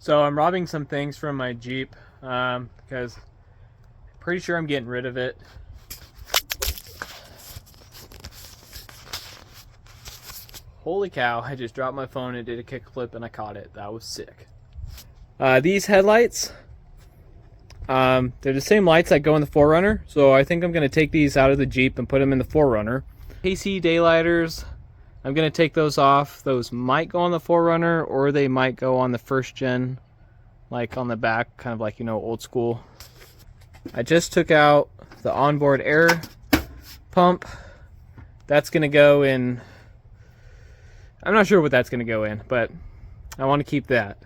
So I'm robbing some things from my Jeep because I'm pretty sure I'm getting rid of it. Holy cow, I just dropped my phone and did a kickflip and I caught it. That was sick. These headlights, they're the same lights that go in the 4Runner, so I think I'm going to take these out of the Jeep and put them in the 4Runner. AC daylighters, I'm going to take those off. Those might go on the 4Runner or they might go on the first gen, like on the back, kind of like, you know, old school. I just took out the onboard air pump. That's going to go in, I'm not sure what that's going to go in, but I want to keep that.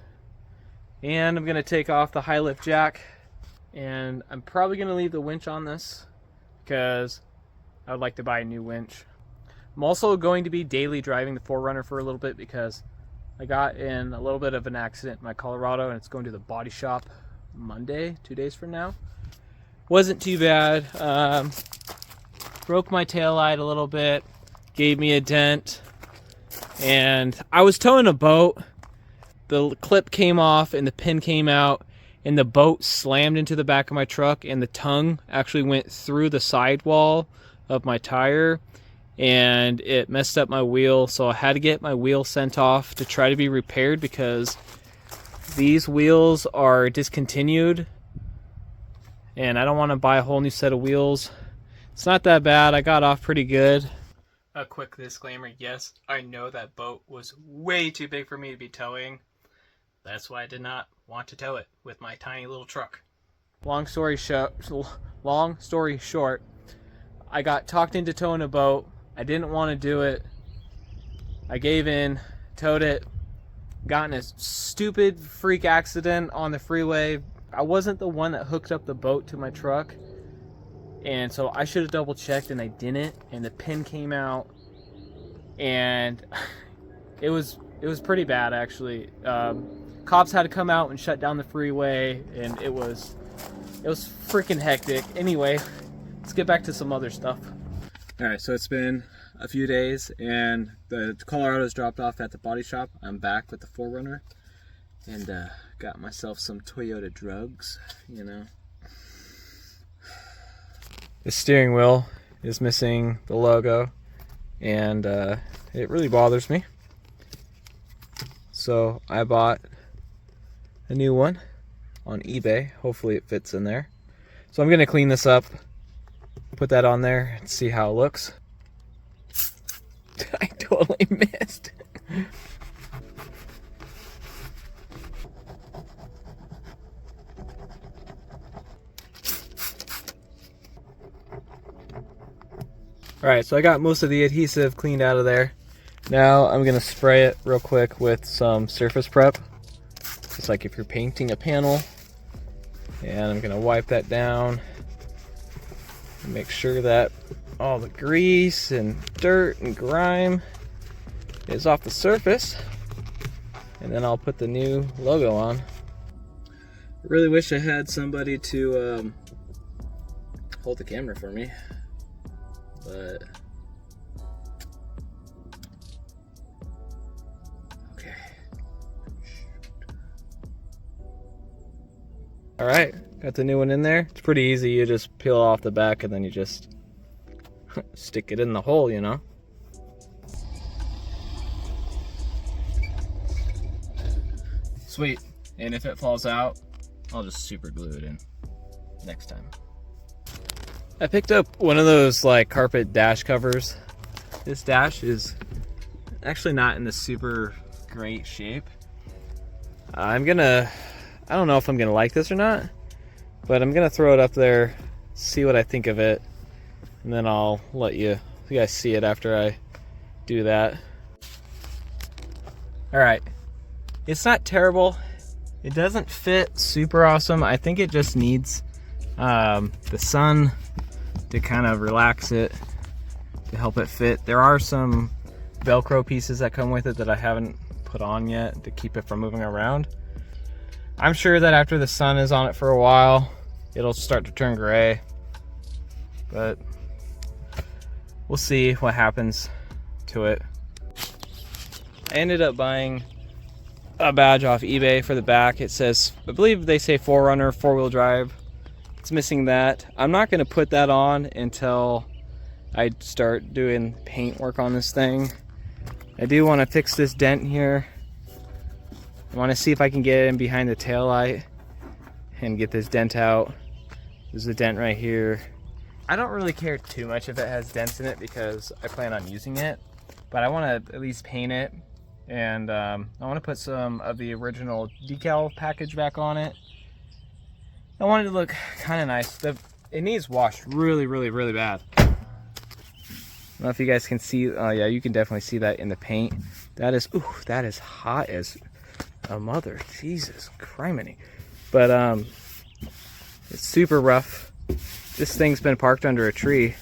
And I'm going to take off the high lift jack, and I'm probably going to leave the winch on this because I would like to buy a new winch. I'm also going to be daily driving the 4Runner for a little bit because I got in a little bit of an accident in my Colorado and it's going to the body shop Monday, 2 days from now. Wasn't too bad. Broke my taillight a little bit, gave me a dent, and I was towing a boat. The clip came off and the pin came out and the boat slammed into the back of my truck and the tongue actually went through the sidewall of my tire and it messed up my wheel, so I had to get my wheel sent off to try to be repaired because these wheels are discontinued and I don't want to buy a whole new set of wheels. It's not that bad. I got off pretty good. A quick disclaimer, yes, I know that boat was way too big for me to be towing. That's why I did not want to tow it with my tiny little truck. Long story short, I got talked into towing a boat. I didn't want to do it. I gave in, towed it, got in a stupid freak accident on the freeway. I wasn't the one that hooked up the boat to my truck, and so I should have double checked and I didn't, and the pin came out and it was pretty bad actually. Cops had to come out and shut down the freeway and it was freaking hectic. Anyway, let's get back to some other stuff. Alright, so it's been a few days and the Colorado's dropped off at the body shop. I'm back with the 4Runner and got myself some Toyota drugs, you know. The steering wheel is missing the logo and it really bothers me. So I bought a new one on eBay. Hopefully it fits in there. So I'm gonna clean this up, put that on there and see how it looks. I totally missed. Alright, so I got most of the adhesive cleaned out of there. Now I'm gonna spray it real quick with some surface prep. Just like if you're painting a panel. And I'm gonna wipe that down and make sure that all the grease and dirt and grime is off the surface. And then I'll put the new logo on. I really wish I had somebody to hold the camera for me, but okay. All right, got the new one in there. It's pretty easy. You just peel off the back and then you just stick it in the hole, you know. Sweet. And if it falls out, I'll just super glue it in next time. I picked up one of those like carpet dash covers. This dash is actually not in the super great shape. I don't know if I'm gonna like this or not, but I'm gonna throw it up there, see what I think of it, and then I'll let you guys see it after I do that. Alright, it's not terrible. It doesn't fit super awesome. I think it just needs the sun to kind of relax it, to help it fit. There are some Velcro pieces that come with it that I haven't put on yet to keep it from moving around. I'm sure that after the sun is on it for a while, it'll start to turn gray, but we'll see what happens to it. I ended up buying a badge off eBay for the back. It says, I believe they say 4runner, 4-wheel drive. It's missing that. I'm not going to put that on until I start doing paint work on this thing. I do want to fix this dent here. I want to see if I can get in behind the taillight and get this dent out. There's a dent right here. I don't really care too much if it has dents in it because I plan on using it, but I want to at least paint it, and I want to put some of the original decal package back on it. I want it to look kind of nice. It needs washed really, really, really bad. I don't know if you guys can see. Oh yeah, you can definitely see that in the paint. That is, ooh, that is hot as a mother. Jesus criminy. But it's super rough. This thing's been parked under a tree.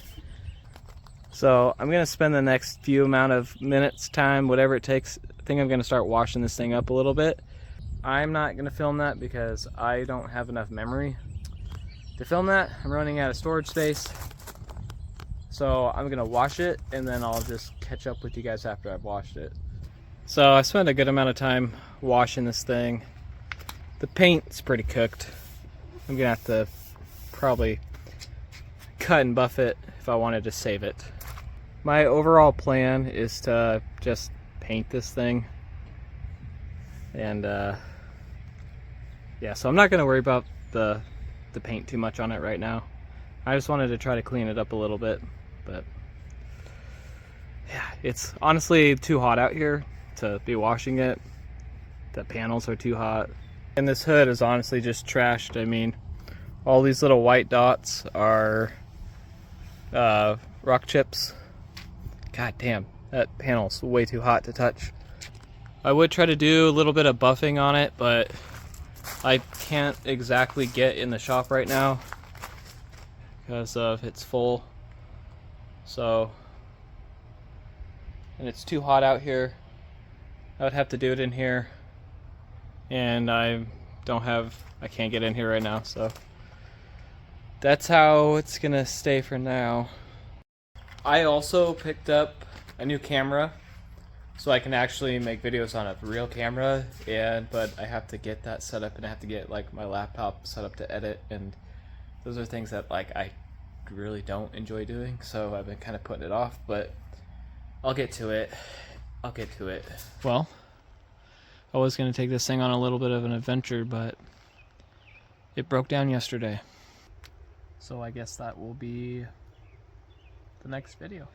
So I'm gonna spend the next few amount of minutes, time, whatever it takes. I think I'm gonna start washing this thing up a little bit. I'm not gonna film that because I don't have enough memory to film that. I'm running out of storage space. So I'm gonna wash it and then I'll just catch up with you guys after I've washed it. So I spent a good amount of time washing this thing. The paint's pretty cooked. I'm gonna have to probably cut and buff it if I wanted to save it. My overall plan is to just paint this thing. And yeah, so I'm not gonna worry about the paint too much on it right now. I just wanted to try to clean it up a little bit, but yeah, it's honestly too hot out here to be washing it. The panels are too hot. And this hood is honestly just trashed. I mean, all these little white dots are rock chips. God damn, that panel's way too hot to touch. I would try to do a little bit of buffing on it, but I can't exactly get in the shop right now because of it's full. So, and it's too hot out here. I would have to do it in here, and I can't get in here right now, so that's how it's gonna stay for now. I also picked up a new camera so I can actually make videos on a real camera, but I have to get that set up and I have to get like my laptop set up to edit, and those are things that like I really don't enjoy doing, so I've been kind of putting it off, but I'll get to it. Well, I was going to take this thing on a little bit of an adventure, but it broke down yesterday. So I guess that will be the next video.